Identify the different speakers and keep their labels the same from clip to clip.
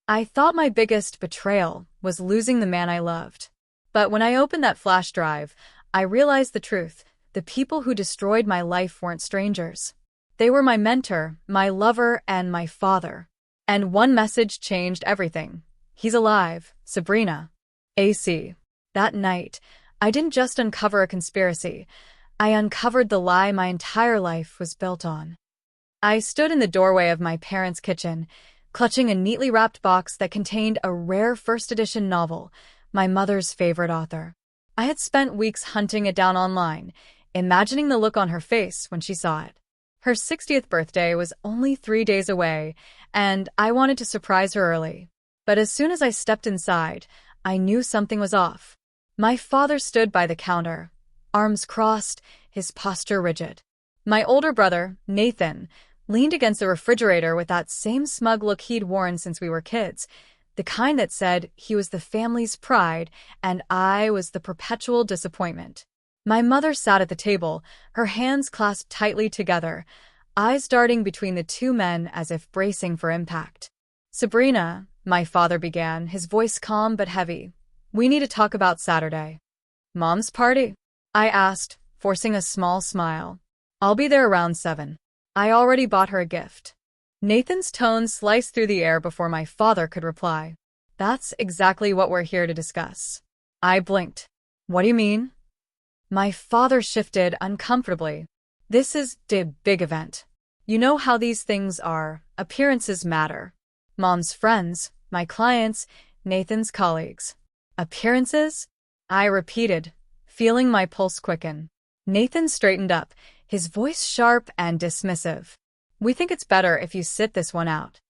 Speaker 1: I thought my biggest betrayal was losing the man I loved. But when I opened that flash drive, I realized the truth. The people who destroyed my life weren't strangers. They were my mentor, my lover, and my father. And one message changed everything. He's alive, Sabrina. AC. That night, I didn't just uncover a conspiracy. I uncovered the lie my entire life was built on. I stood in the doorway of my parents' kitchen, clutching a neatly wrapped box that contained a rare first edition novel, my mother's favorite author. I had spent weeks hunting it down online, imagining the look on her face when she saw it. Her 60th birthday was only 3 days away, and I wanted to surprise her early. But as soon as I stepped inside, I knew something was off. My father stood by the counter, arms crossed, his posture rigid. My older brother, Nathan, leaned against the refrigerator with that same smug look he'd worn since we were kids, the kind that said he was the family's pride and I was the perpetual disappointment. My mother sat at the table, her hands clasped tightly together, eyes darting between the two men as if bracing for impact. "Sabrina," my father began, his voice calm but heavy, "we need to talk about Saturday." "Mom's party?" I asked, forcing a small smile. "I'll be there around 7. I already bought her a gift." Nathan's tone sliced through the air before my father could reply. "That's exactly what we're here to discuss." I blinked. "What do you mean?" My father shifted uncomfortably. "This is the big event. You know how these things are. Appearances matter. Mom's friends, my clients, Nathan's colleagues." "Appearances?" I repeated, feeling my pulse quicken. Nathan straightened up, his voice sharp and dismissive. "We think it's better if you sit this one out."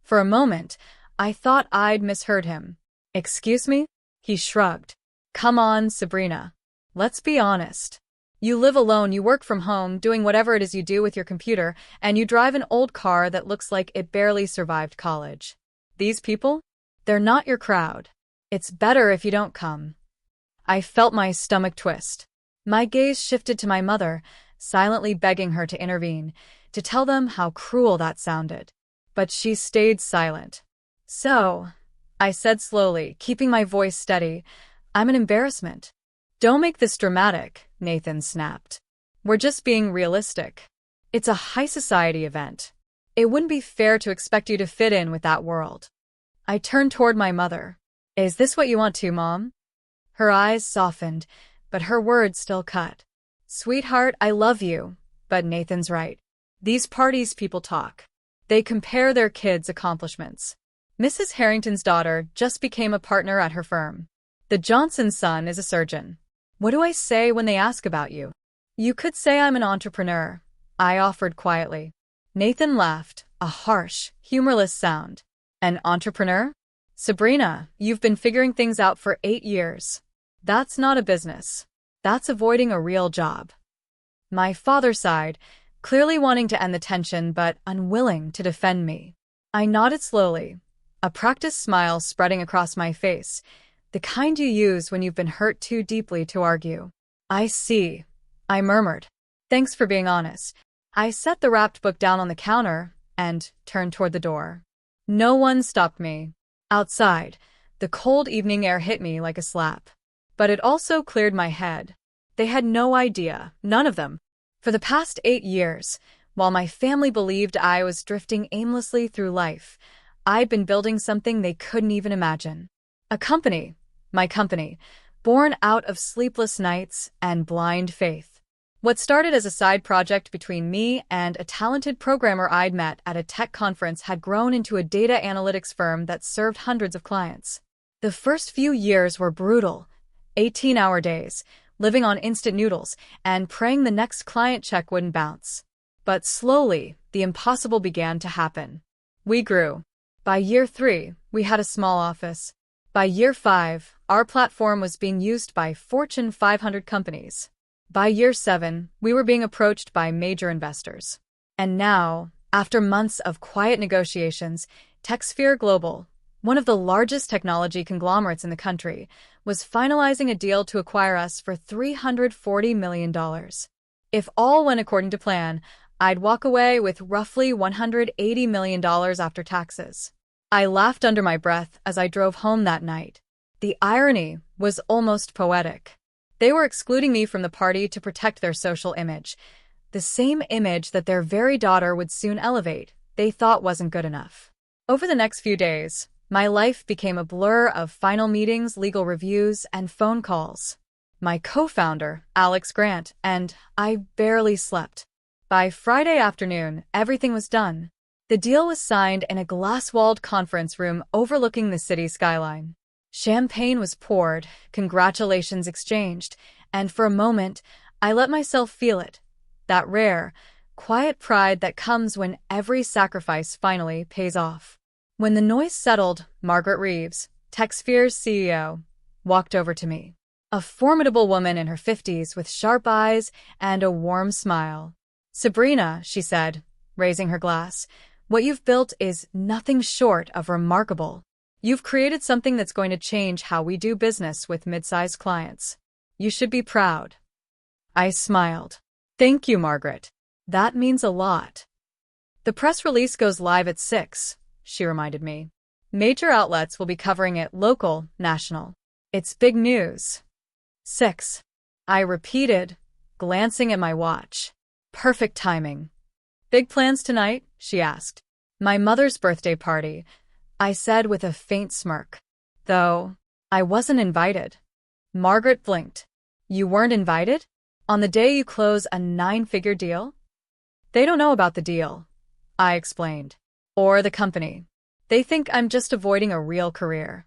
Speaker 1: For a moment, I thought I'd misheard him. "Excuse me?" He shrugged. "Come on, Sabrina. Let's be honest. You live alone, you work from home, doing whatever it is you do with your computer, and you drive an old car that looks like it barely survived college. These people? They're not your crowd. It's better if you don't come." I felt my stomach twist. My gaze shifted to my mother, silently begging her to intervene, to tell them how cruel that sounded. But she stayed silent. "So," I said slowly, keeping my voice steady, "I'm an embarrassment." "Don't make this dramatic," Nathan snapped. "We're just being realistic. It's a high society event. It wouldn't be fair to expect you to fit in with that world." I turned toward my mother. "Is this what you want too, Mom?" Her eyes softened, but her words still cut. "Sweetheart, I love you, but Nathan's right. These parties people talk. They compare their kids' accomplishments. Mrs. Harrington's daughter just became a partner at her firm. The Johnson's son is a surgeon. What do I say when they ask about you?" "You could say I'm an entrepreneur," I offered quietly. Nathan laughed, a harsh, humorless sound. "An entrepreneur? Sabrina, you've been figuring things out for 8 years. That's not a business. That's avoiding a real job." My father sighed, clearly wanting to end the tension but unwilling to defend me. I nodded slowly, a practiced smile spreading across my face, the kind you use when you've been hurt too deeply to argue. "I see," I murmured. "Thanks for being honest." I set the wrapped book down on the counter and turned toward the door. No one stopped me. Outside, the cold evening air hit me like a slap. But it also cleared my head. They had no idea, none of them. For the past 8 years, while my family believed I was drifting aimlessly through life, I'd been building something they couldn't even imagine. A company, my company, born out of sleepless nights and blind faith. What started as a side project between me and a talented programmer I'd met at a tech conference had grown into a data analytics firm that served hundreds of clients. The first few years were brutal, 18-hour days, living on instant noodles, and praying the next client check wouldn't bounce. But slowly, the impossible began to happen. We grew. By year 3, we had a small office. By year 5, our platform was being used by Fortune 500 companies. By year 7, we were being approached by major investors. And now, after months of quiet negotiations, TechSphere Global, one of the largest technology conglomerates in the country, was finalizing a deal to acquire us for $340 million. If all went according to plan, I'd walk away with roughly $180 million after taxes. I laughed under my breath as I drove home that night. The irony was almost poetic. They were excluding me from the party to protect their social image. The same image that their very daughter would soon elevate, they thought wasn't good enough. Over the next few days, my life became a blur of final meetings, legal reviews, and phone calls. My co-founder, Alex Grant, and I barely slept. By Friday afternoon, everything was done. The deal was signed in a glass-walled conference room overlooking the city skyline. Champagne was poured, congratulations exchanged, and for a moment, I let myself feel it. That rare, quiet pride that comes when every sacrifice finally pays off. When the noise settled, Margaret Reeves, TechSphere's CEO, walked over to me. A formidable woman in her 50s with sharp eyes and a warm smile. "Sabrina," she said, raising her glass, "what you've built is nothing short of remarkable. You've created something that's going to change how we do business with mid-sized clients. You should be proud." I smiled. "Thank you, Margaret. That means a lot." "The press release goes live at 6, she reminded me. "Major outlets will be covering it, local, national. It's big news." 6. I repeated, glancing at my watch. Perfect timing. "Big plans tonight?" she asked. "My mother's birthday party," I said with a faint smirk. "Though I wasn't invited." Margaret blinked. "You weren't invited? On the day you close a 9-figure deal?" "They don't know about the deal," I explained. "Or the company. They think I'm just avoiding a real career."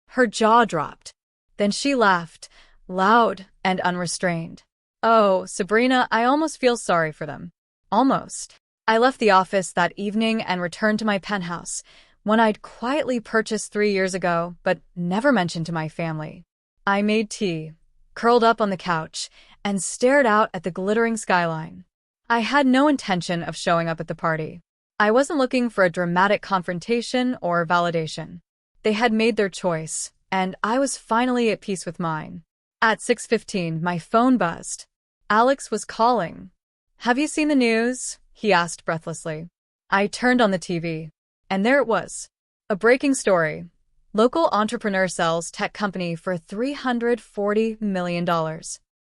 Speaker 1: Her jaw dropped. Then she laughed, loud and unrestrained. "Oh, Sabrina, I almost feel sorry for them." Almost. I left the office that evening and returned to my penthouse, one I'd quietly purchased 3 years ago, but never mentioned to my family. I made tea, curled up on the couch, and stared out at the glittering skyline. I had no intention of showing up at the party. I wasn't looking for a dramatic confrontation or validation. They had made their choice, and I was finally at peace with mine. At 6:15, my phone buzzed. Alex was calling. "Have you seen the news?" he asked breathlessly. I turned on the TV, and there it was. A breaking story. Local entrepreneur sells tech company for $340 million.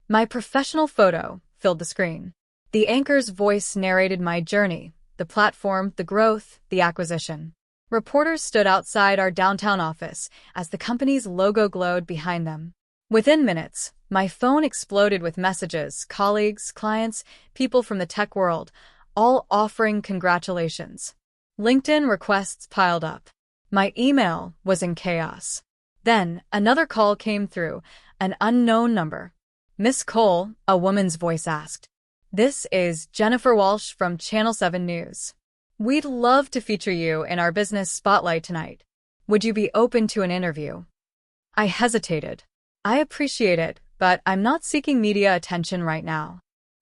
Speaker 1: My professional photo filled the screen. The anchor's voice narrated my journey, the platform, the growth, the acquisition. Reporters stood outside our downtown office as the company's logo glowed behind them. Within minutes, my phone exploded with messages, colleagues, clients, people from the tech world, all offering congratulations. LinkedIn requests piled up. My email was in chaos. Then, another call came through, an unknown number. "Miss Cole," a woman's voice asked. "This is Jennifer Walsh from Channel 7 News. We'd love to feature you in our business spotlight tonight. Would you be open to an interview?" I hesitated. "I appreciate it, but I'm not seeking media attention right now."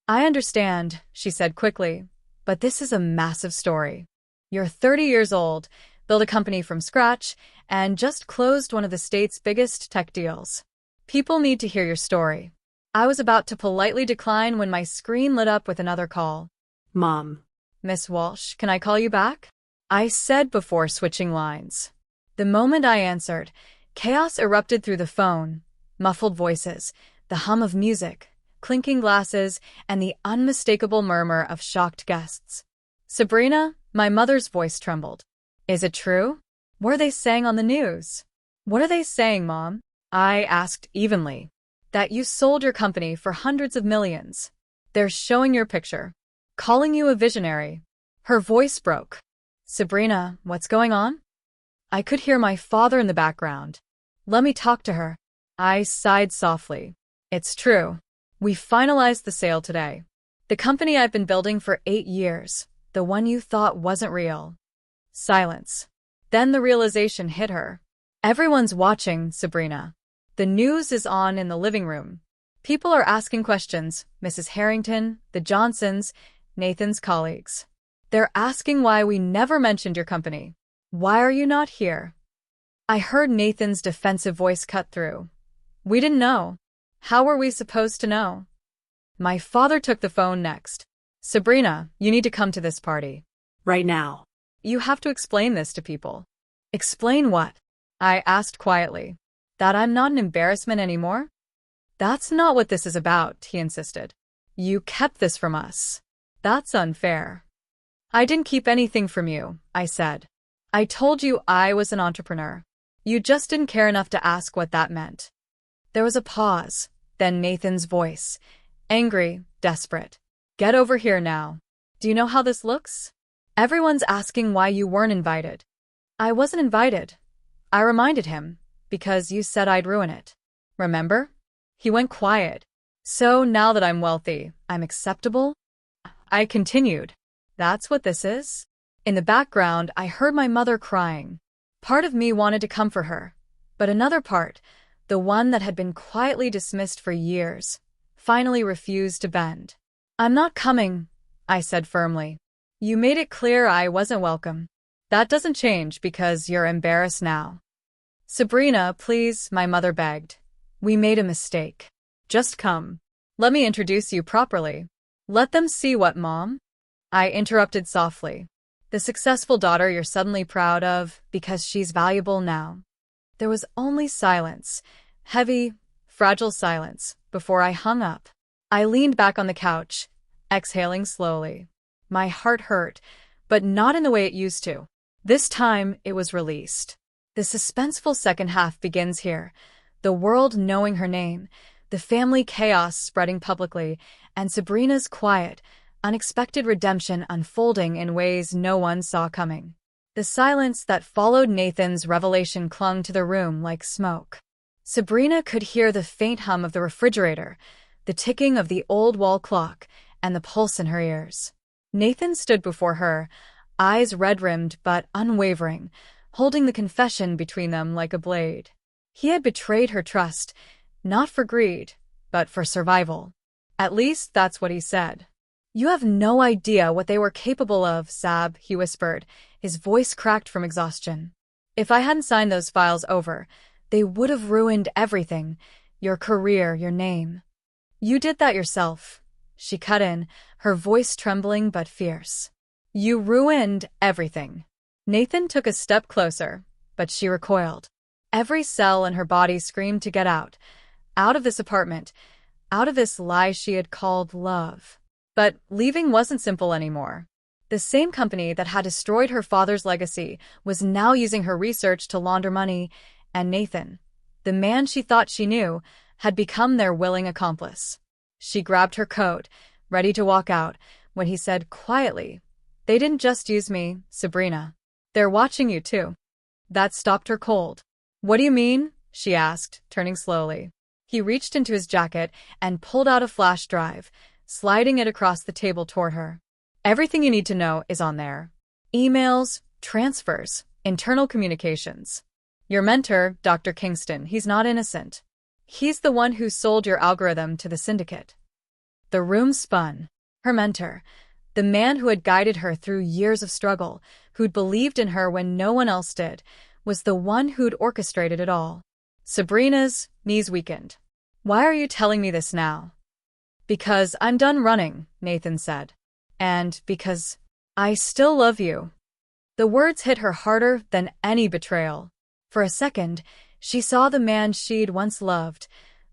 Speaker 1: "I understand," she said quickly, "but this is a massive story. You're 30 years old, built a company from scratch, and just closed one of the state's biggest tech deals. People need to hear your story." I was about to politely decline when my screen lit up with another call.
Speaker 2: "Mom."
Speaker 1: "Miss Walsh, can I call you back?" I said before switching lines. The moment I answered, chaos erupted through the phone. Muffled voices, the hum of music, clinking glasses, and the unmistakable murmur of shocked guests. "Sabrina," my mother's voice trembled. "Is it true? What are they saying on the news?" "What are they saying, Mom?" I asked evenly. "That you sold your company for hundreds of millions. They're showing your picture, calling you a visionary." Her voice broke. "Sabrina, what's going on?" I could hear my father in the background. "Let me talk to her." I sighed softly. "It's true. We finalized the sale today. The company I've been building for 8 years, the one you thought wasn't real." Silence. Then the realization hit her. "Everyone's watching, Sabrina. The news is on in the living room. People are asking questions, Mrs. Harrington, the Johnsons, Nathan's colleagues. They're asking why we never mentioned your company. Why are you not here?" I heard Nathan's defensive voice cut through. "We didn't know. How were we supposed to know?" My father took the phone next. "Sabrina, you need to come to this party.
Speaker 2: "Right now."
Speaker 1: You have to explain this to people." Explain what? I asked quietly. That I'm not an embarrassment anymore? That's not what this is about, he insisted. You kept this from us. That's unfair. I didn't keep anything from you, I said. I told you I was an entrepreneur. You just didn't care enough to ask what that meant. There was a pause, then Nathan's voice, angry, desperate. Get over here now. Do you know how this looks? Everyone's asking why you weren't invited. I wasn't invited. I reminded him, because you said I'd ruin it. Remember? He went quiet. So now that I'm wealthy, I'm acceptable? I continued. That's what this is? In the background, I heard my mother crying. Part of me wanted to comfort her, but another part, the one that had been quietly dismissed for years, finally refused to bend. I'm not coming, I said firmly. You made it clear I wasn't welcome. That doesn't change because you're embarrassed now. Sabrina, please, my mother begged. We made a mistake. Just come. Let me introduce you properly. Let them see what, Mom? I interrupted softly. The successful daughter you're suddenly proud of because she's valuable now. There was only silence, heavy, fragile silence, before I hung up. I leaned back on the couch, exhaling slowly. My heart hurt, but not in the way it used to. This time, it was released. The suspenseful second half begins here, the world knowing her name, the family chaos spreading publicly, and Sabrina's quiet, unexpected redemption unfolding in ways no one saw coming. The silence that followed Nathan's revelation clung to the room like smoke. Sabrina could hear the faint hum of the refrigerator, the ticking of the old wall clock, and the pulse in her ears. Nathan stood before her, eyes red-rimmed but unwavering, holding the confession between them like a blade. He had betrayed her trust, not for greed, but for survival. At least that's what he said. You have no idea what they were capable of, Sab, he whispered, his voice cracked from exhaustion. If I hadn't signed those files over, they would have ruined everything, your career, your name. You did that yourself, she cut in, her voice trembling but fierce. You ruined everything. Nathan took a step closer, but she recoiled. Every cell in her body screamed to get out of this apartment, out of this lie she had called love. But leaving wasn't simple anymore. The same company that had destroyed her father's legacy was now using her research to launder money, and Nathan, the man she thought she knew, had become their willing accomplice. She grabbed her coat, ready to walk out, when he said quietly, They didn't just use me, Sabrina. They're watching you too. That stopped her cold. What do you mean? She asked, turning slowly. He reached into his jacket and pulled out a flash drive, sliding it across the table toward her. Everything you need to know is on there. Emails, transfers, internal communications. Your mentor, Dr. Kingston, he's not innocent. He's the one who sold your algorithm to the syndicate. The room spun. Her mentor, the man who had guided her through years of struggle, who'd believed in her when no one else did, was the one who'd orchestrated it all. Sabrina's knees weakened. Why are you telling me this now? Because I'm done running, Nathan said. And because I still love you. The words hit her harder than any betrayal. For a second, she saw the man she'd once loved,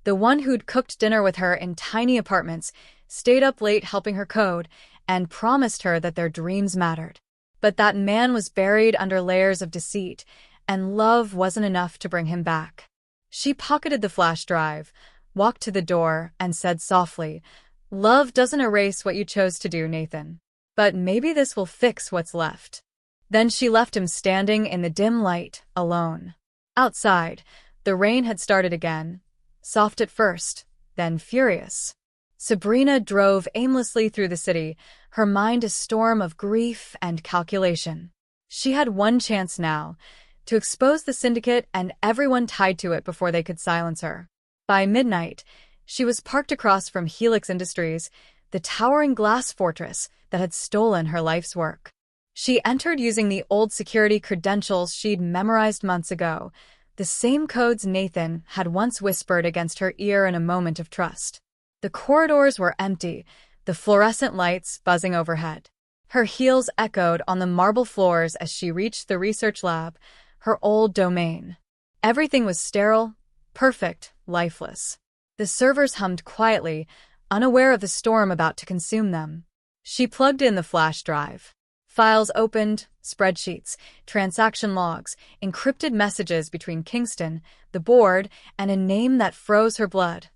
Speaker 1: the one who'd cooked dinner with her in tiny apartments, stayed up late helping her code, and promised her that their dreams mattered. But that man was buried under layers of deceit, and love wasn't enough to bring him back. She pocketed the flash drive, walked to the door, and said softly, Love doesn't erase what you chose to do, Nathan. But maybe this will fix what's left. Then she left him standing in the dim light, alone. Outside, the rain had started again, soft at first, then furious. Sabrina drove aimlessly through the city, her mind a storm of grief and calculation. She had one chance now, to expose the syndicate and everyone tied to it before they could silence her. By midnight, she was parked across from Helix Industries, the towering glass fortress that had stolen her life's work. She entered using the old security credentials she'd memorized months ago, the same codes Nathan had once whispered against her ear in a moment of trust. The corridors were empty, the fluorescent lights buzzing overhead. Her heels echoed on the marble floors as she reached the research lab, her old domain. Everything was sterile, perfect, lifeless. The servers hummed quietly, unaware of the storm about to consume them. She plugged in the flash drive. Files opened, spreadsheets, transaction logs, encrypted messages between Kingston, the board, and a name that froze her blood.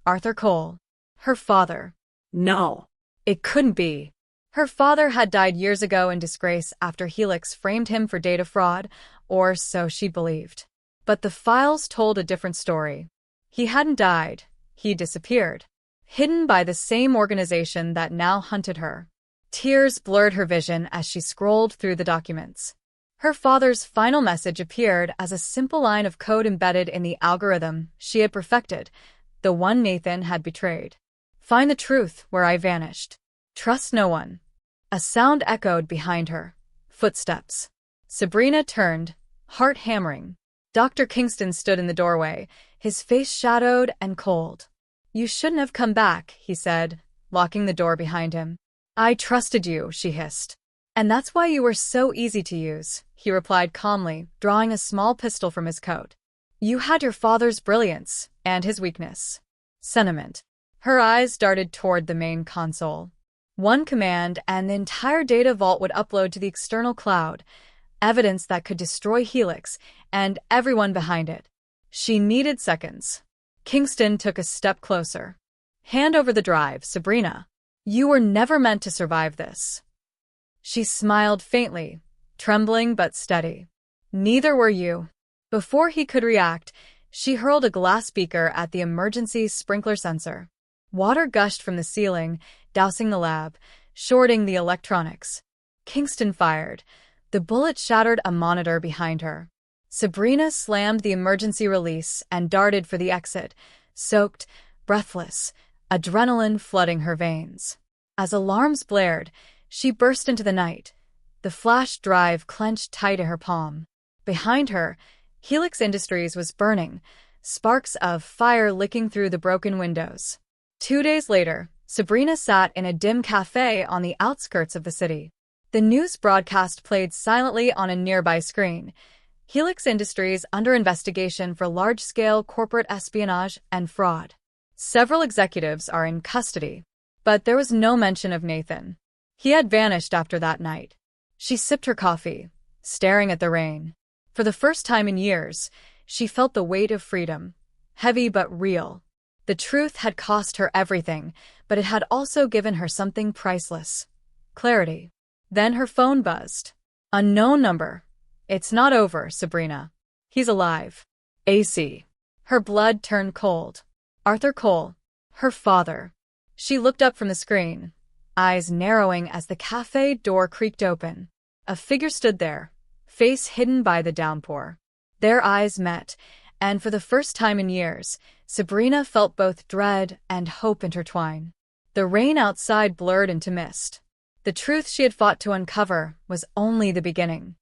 Speaker 1: Arthur Cole. Her father.
Speaker 2: No.
Speaker 1: It couldn't be. Her father had died years ago in disgrace after Helix framed him for data fraud, or so she believed. But the files told a different story. He hadn't died. He disappeared. Hidden by the same organization that now hunted her. Tears blurred her vision as she scrolled through the documents. Her father's final message appeared as a simple line of code embedded in the algorithm she had perfected, the one Nathan had betrayed. Find the truth where I vanished. Trust no one. A sound echoed behind her. Footsteps. Sabrina turned, heart hammering. Dr. Kingston stood in the doorway, his face shadowed and cold. You shouldn't have come back, he said, locking the door behind him. I trusted you, she hissed. And that's why you were so easy to use, he replied calmly, drawing a small pistol from his coat. You had your father's brilliance and his weakness. Sentiment. Her eyes darted toward the main console. One command and the entire data vault would upload to the external cloud, evidence that could destroy Helix and everyone behind it. She needed seconds. Kingston took a step closer. Hand over the drive, Sabrina. You were never meant to survive this. She smiled faintly, trembling but steady. Neither were you. Before he could react, she hurled a glass beaker at the emergency sprinkler sensor. Water gushed from the ceiling, dousing the lab, shorting the electronics. Kingston fired. The bullet shattered a monitor behind her. Sabrina slammed the emergency release and darted for the exit, soaked, breathless, adrenaline flooding her veins. As alarms blared, she burst into the night, the flash drive clenched tight in her palm. Behind her, Helix Industries was burning, sparks of fire licking through the broken windows. 2 days later, Sabrina sat in a dim cafe on the outskirts of the city. The news broadcast played silently on a nearby screen. Helix Industries under investigation for large-scale corporate espionage and fraud. Several executives are in custody, but there was no mention of Nathan. He had vanished after that night. She sipped her coffee, staring at the rain. For the first time in years, she felt the weight of freedom, heavy but real. The truth had cost her everything, but it had also given her something priceless. Clarity. Then her phone buzzed. Unknown number. It's not over, Sabrina. He's alive. AC. Her blood turned cold. Arthur Cole. Her father. She looked up from the screen, eyes narrowing as the cafe door creaked open. A figure stood there, face hidden by the downpour. Their eyes met, and for the first time in years, Sabrina felt both dread and hope intertwine. The rain outside blurred into mist. The truth she had fought to uncover was only the beginning.